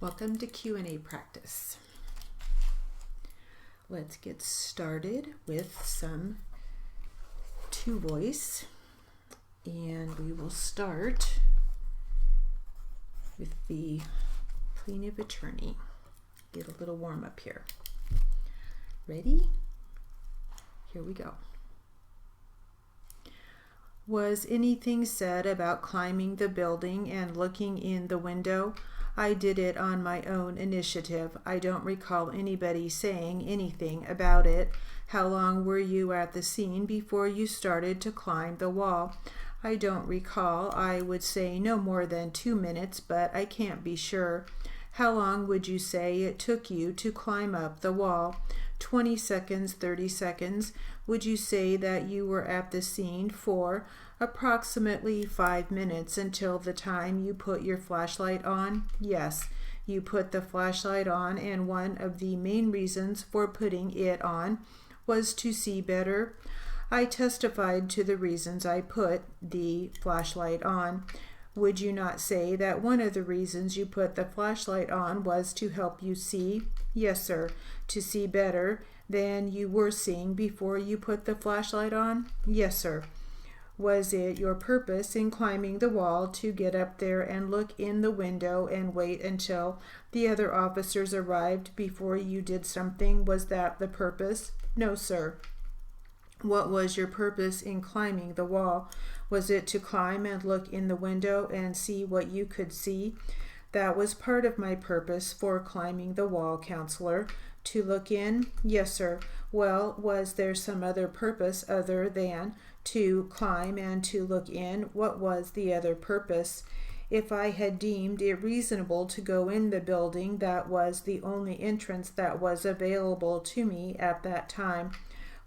Welcome to Q&A practice. Let's get started with some two voice, and we will start with the plaintiff attorney. Get a little warm up here. Ready? Here we go. Was anything said about climbing the building and looking in the window? I did it on my own initiative. I don't recall anybody saying anything about it. How long were you at the scene before you started to climb the wall? I don't recall. I would say no more than 2 minutes, but I can't be sure. How long would you say it took you to climb up the wall? 20 seconds, 30 seconds. Would you say that you were at the scene for approximately 5 minutes until the time you put your flashlight on? Yes, you put the flashlight on, and one of the main reasons for putting it on was to see better. I testified to the reasons I put the flashlight on. Would you not say that one of the reasons you put the flashlight on was to help you see? Yes, sir. To see better than you were seeing before you put the flashlight on? Yes, sir. Was it your purpose in climbing the wall to get up there and look in the window and wait until the other officers arrived before you did something? Was that the purpose? No, sir. What was your purpose in climbing the wall? Was it to climb and look in the window and see what you could see? That was part of my purpose for climbing the wall, counselor. To look in? Yes, sir. Well, was there some other purpose other than to climb and to look in? What was the other purpose? If I had deemed it reasonable to go in the building, that was the only entrance that was available to me at that time.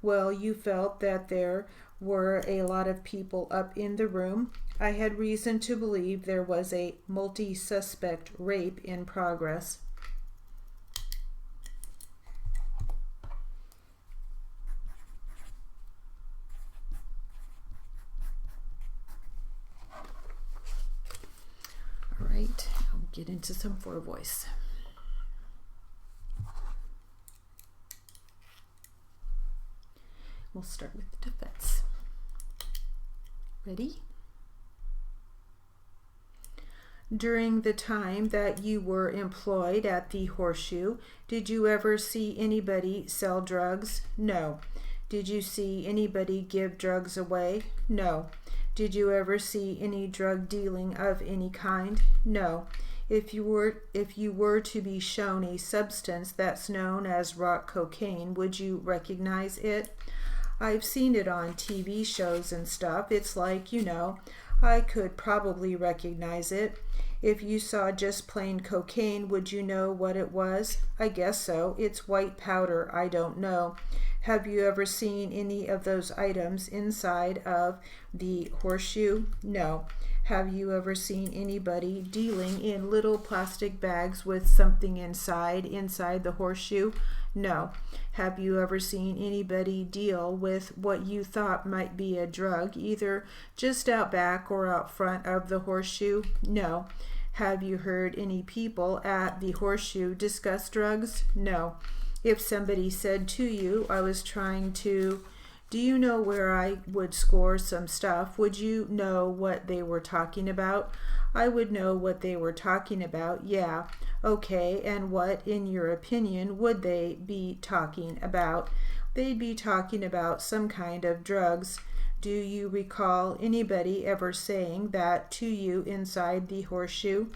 Well, you felt that there were a lot of people up in the room. I had reason to believe there was a multi-suspect rape in progress. All right, I'll get into some four voice. We'll start with the defense. Ready? During the time that you were employed at the Horseshoe, did you ever see anybody sell drugs? No. Did you see anybody give drugs away? No. Did you ever see any drug dealing of any kind? No. If you were to be shown a substance that's known as rock cocaine, would you recognize it? I've seen it on TV shows and stuff. It's like, I could probably recognize it. If you saw just plain cocaine, would you know what it was? I guess so. It's white powder. I don't know. Have you ever seen any of those items inside of the Horseshoe? No. Have you ever seen anybody dealing in little plastic bags with something inside the Horseshoe? No. Have you ever seen anybody deal with what you thought might be a drug, either just out back or out front of the Horseshoe? No. Have you heard any people at the Horseshoe discuss drugs? No. If somebody said to you, do you know where I would score some stuff? Would you know what they were talking about? I would know what they were talking about. Yeah. Okay, and what, in your opinion, would they be talking about? They'd be talking about some kind of drugs. Do you recall anybody ever saying that to you inside the Horseshoe?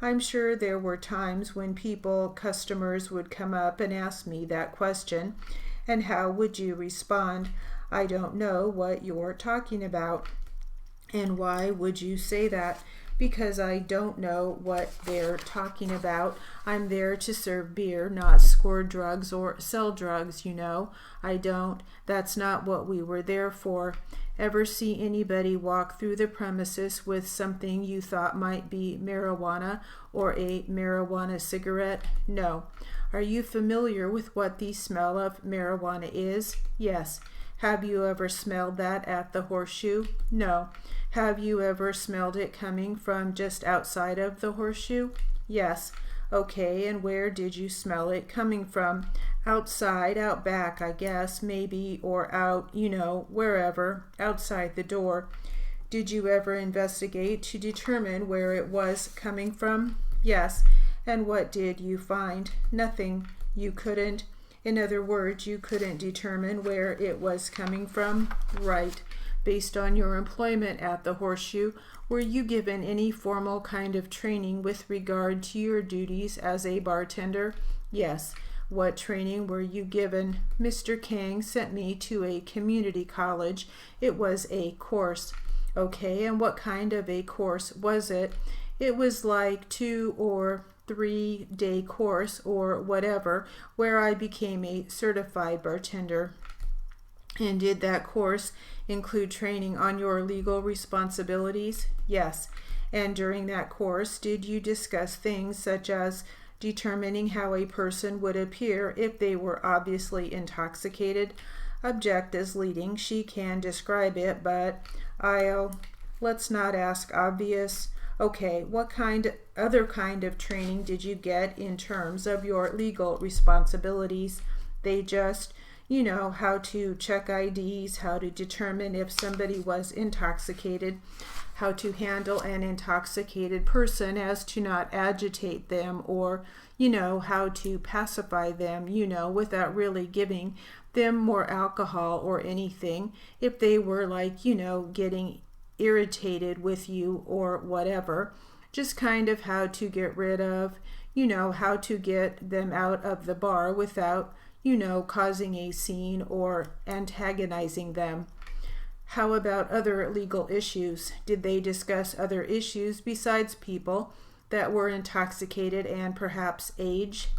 I'm sure there were times when customers would come up and ask me that question. And how would you respond? I don't know what you're talking about. And why would you say that? Because I don't know what they're talking about. I'm there to serve beer, not score drugs or sell drugs, That's not what we were there for. Ever see anybody walk through the premises with something you thought might be marijuana or a marijuana cigarette? No. Are you familiar with what the smell of marijuana is? Yes. Have you ever smelled that at the Horseshoe? No. Have you ever smelled it coming from just outside of the Horseshoe? Yes. Okay, and where did you smell it coming from? Outside, out back, I guess, maybe, or out, wherever, outside the door. Did you ever investigate to determine where it was coming from? Yes. And what did you find? Nothing. You couldn't. In other words, you couldn't determine where it was coming from? Right. Based on your employment at the Horseshoe, were you given any formal kind of training with regard to your duties as a bartender? Yes. What training were you given? Mr. Kang sent me to a community college. It was a course. Okay, and what kind of a course was it? It was like 2 or 3 day course or whatever, where I became a certified bartender. And did that course include training on your legal responsibilities? Yes. And during that course, did you discuss things such as determining how a person would appear if they were obviously intoxicated? Object is leading. She can describe it, but let's not ask obvious. Okay, what other kind of training did you get in terms of your legal responsibilities? They just, how to check IDs, how to determine if somebody was intoxicated, how to handle an intoxicated person as to not agitate them, or, how to pacify them, without really giving them more alcohol or anything, if they were getting irritated with you or whatever. Just kind of how to get rid of, how to get them out of the bar without, causing a scene or antagonizing them. How about other legal issues? Did they discuss other issues besides people that were intoxicated and perhaps age?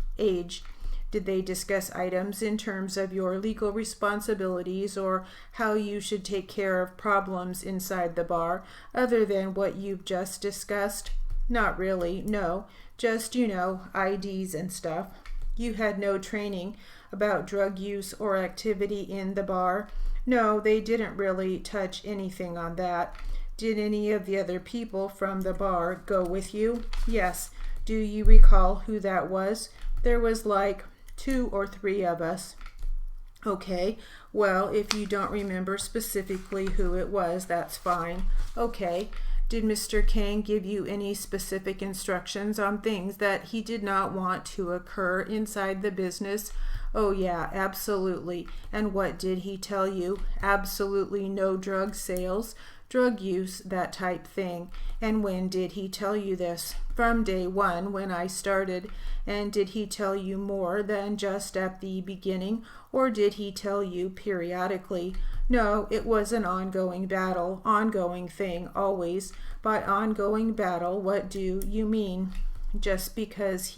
Did they discuss items in terms of your legal responsibilities or how you should take care of problems inside the bar, other than what you've just discussed? Not really, no. Just, IDs and stuff. You had no training about drug use or activity in the bar? No, they didn't really touch anything on that. Did any of the other people from the bar go with you? Yes. Do you recall who that was? There was 2 or 3 of us. Okay, well, if you don't remember specifically who it was, that's fine. Okay, did Mr. Kang give you any specific instructions on things that he did not want to occur inside the business? Oh yeah, absolutely. And what did he tell you? Absolutely no drug sales, drug use, that type thing. And when did he tell you this? From day one, when I started. And did he tell you more than just at the beginning, or did he tell you periodically? No, it was an ongoing battle, ongoing thing, always. By ongoing battle, what do you mean? Just because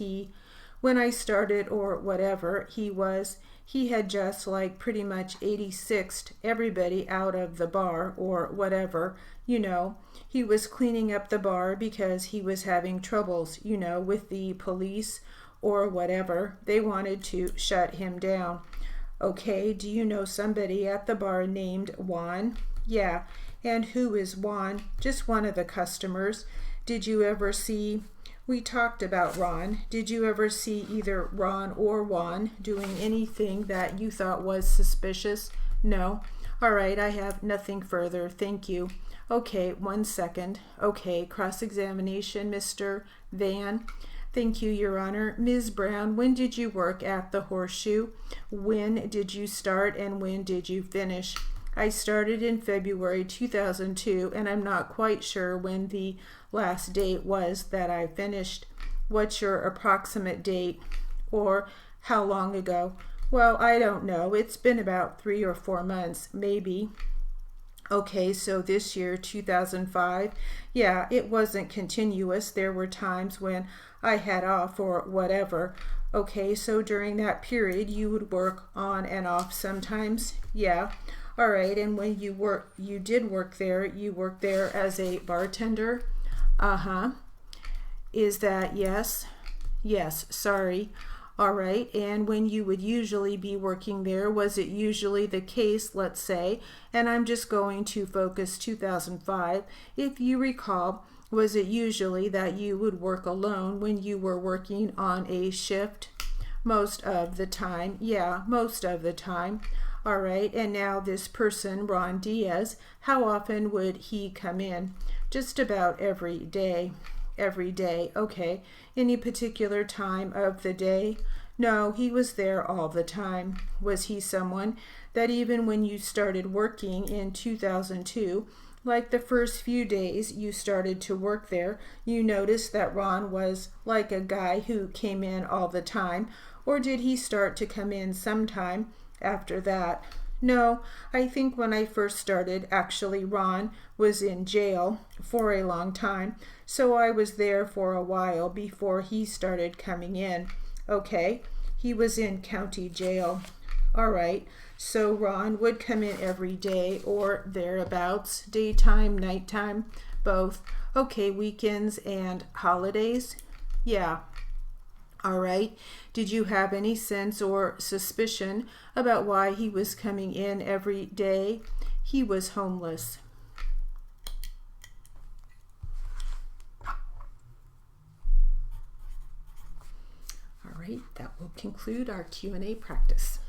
when I started or whatever, he had just pretty much 86'd everybody out of the bar or whatever, He was cleaning up the bar because he was having troubles, with the police or whatever. They wanted to shut him down. Okay, do you know somebody at the bar named Juan? Yeah, and who is Juan? Just one of the customers. Did you ever see... We talked about Ron. Did you ever see either Ron or Juan doing anything that you thought was suspicious? No. All right, I have nothing further. Thank you. Okay, 1 second. Okay, cross-examination, Mr. Van. Thank you, Your Honor. Ms. Brown, when did you work at the Horseshoe? When did you start and when did you finish? I started in February 2002, and I'm not quite sure when the last date was that I finished. What's your approximate date? Or how long ago? Well, I don't know. It's been about 3 or 4 months, maybe. Okay, so this year, 2005, yeah, it wasn't continuous. There were times when I had off or whatever. Okay, so during that period, you would work on and off sometimes? Yeah. All right, and when you did work there, you worked there as a bartender? Uh-huh. Is that yes? Yes, sorry. All right, and when you would usually be working there, was it usually the case, let's say, and I'm just going to focus 2005, if you recall, Was it usually that you would work alone when you were working on a shift? Most of the time. Yeah, most of the time. All right, and now this person, Ron Diaz, how often would he come in? Just about every day. Every day. Okay. Any particular time of the day? No, he was there all the time. Was he someone that even when you started working in 2002, like the first few days you started to work there, you noticed that Ron was like a guy who came in all the time, or did he start to come in sometime after that? No, I think when I first started, actually Ron was in jail for a long time, so I was there for a while before he started coming in. Okay, he was in county jail. All right, so Ron would come in every day or thereabouts, daytime, nighttime, both. Okay, weekends and holidays? Yeah. All right. Did you have any sense or suspicion about why he was coming in every day? He was homeless. All right, that will conclude our Q&A practice.